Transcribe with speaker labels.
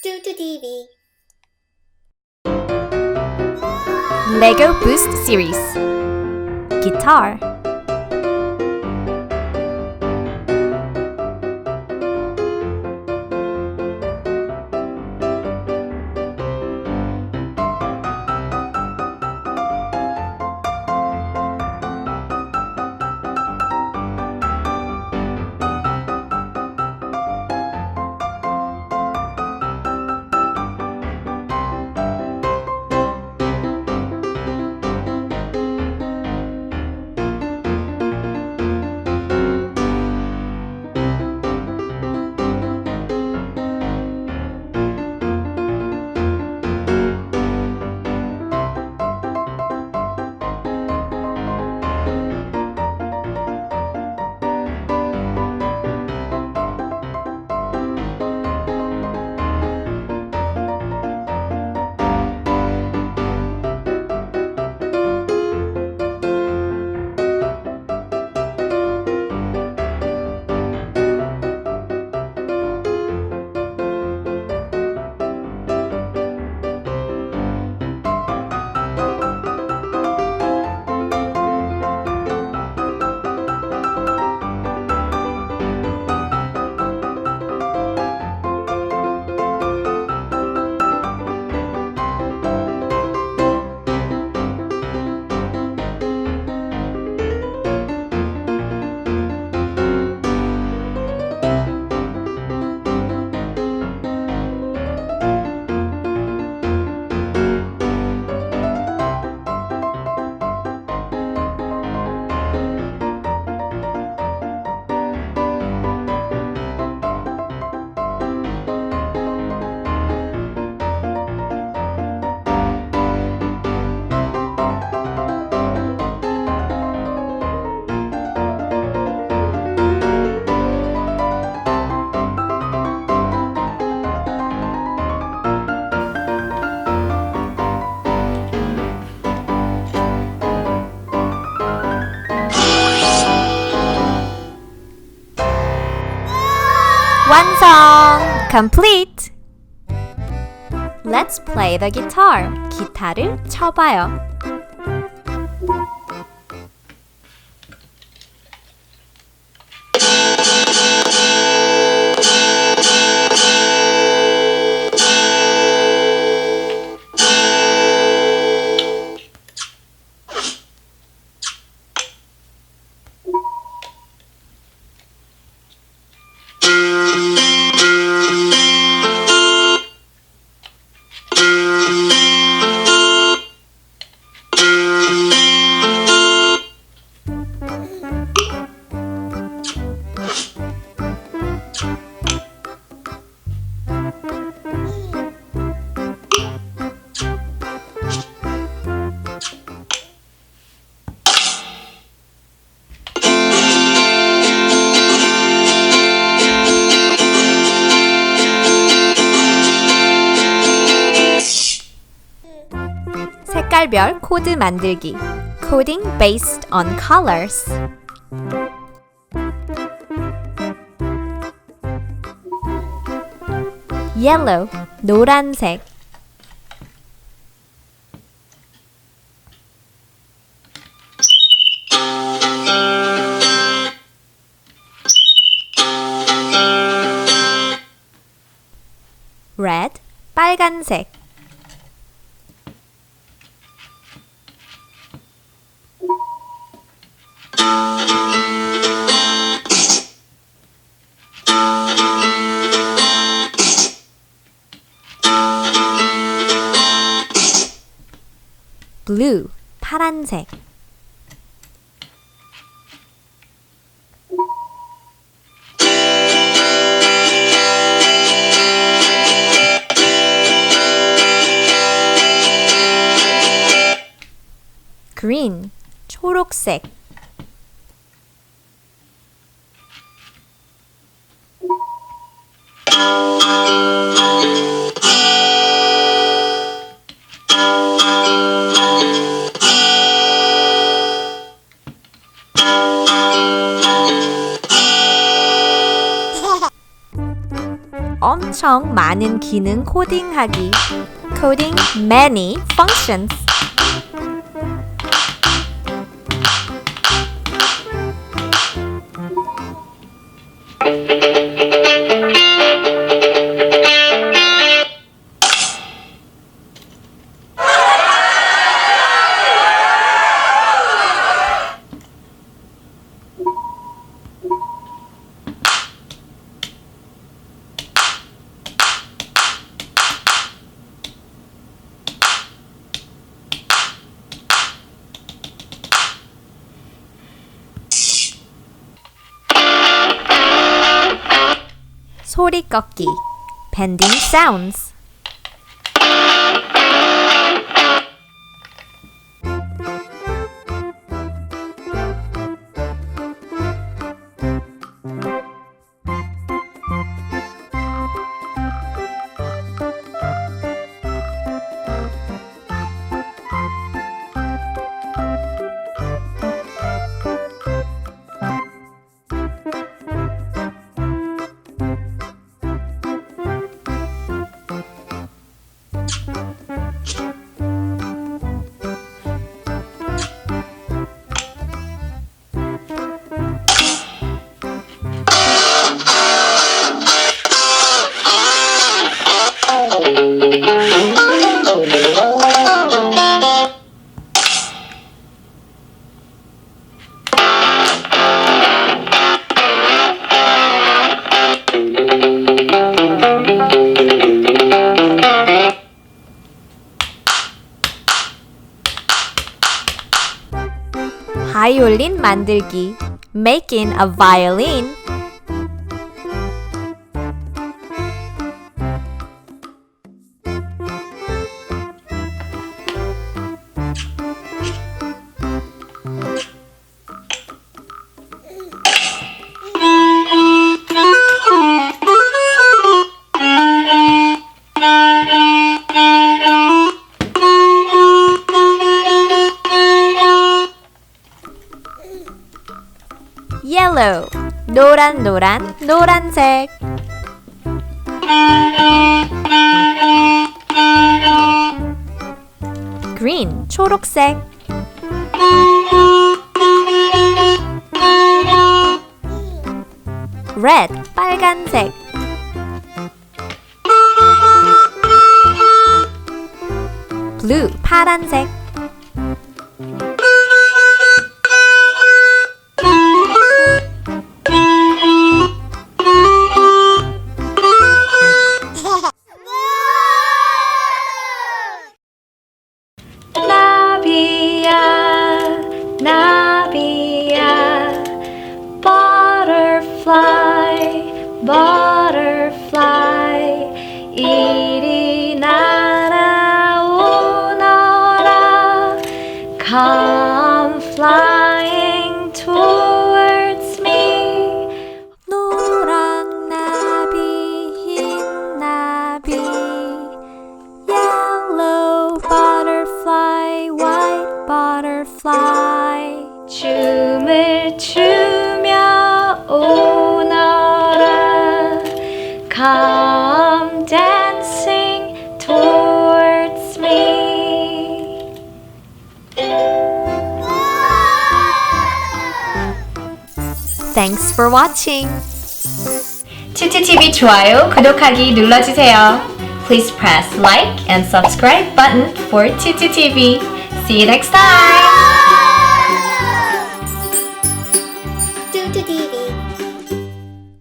Speaker 1: Tutu TV.
Speaker 2: Lego Boost Series Guitar. 완성! Complete! Let's play the guitar. 기타를 쳐봐요. 색깔별 코드 만들기. Coding based on colors. Yellow, 노란색. Red, 빨간색. Blue, 파란색. Green, 초록색. 엄청 많은 기능 코딩하기. Coding many functions. 소리 꺾기. Bending sounds. 바이올린 만들기. Making a violin. Yellow. 노란 노란 노란색. Green. 초록색. Red. 빨간색. Blue. 파란색. 나비야 butterfly butterfly 이리 날아오너라 come flying towards me 노랑 나비 흰 나비 yellow butterfly white butterfly 춤을 추며 오너라 come dancing towards me Thanks for watching.
Speaker 1: Tutu TV 좋아요, 구독하기 눌러주세요. Please press like and subscribe button for Tutu TV. See you next time!
Speaker 3: Tutu TV.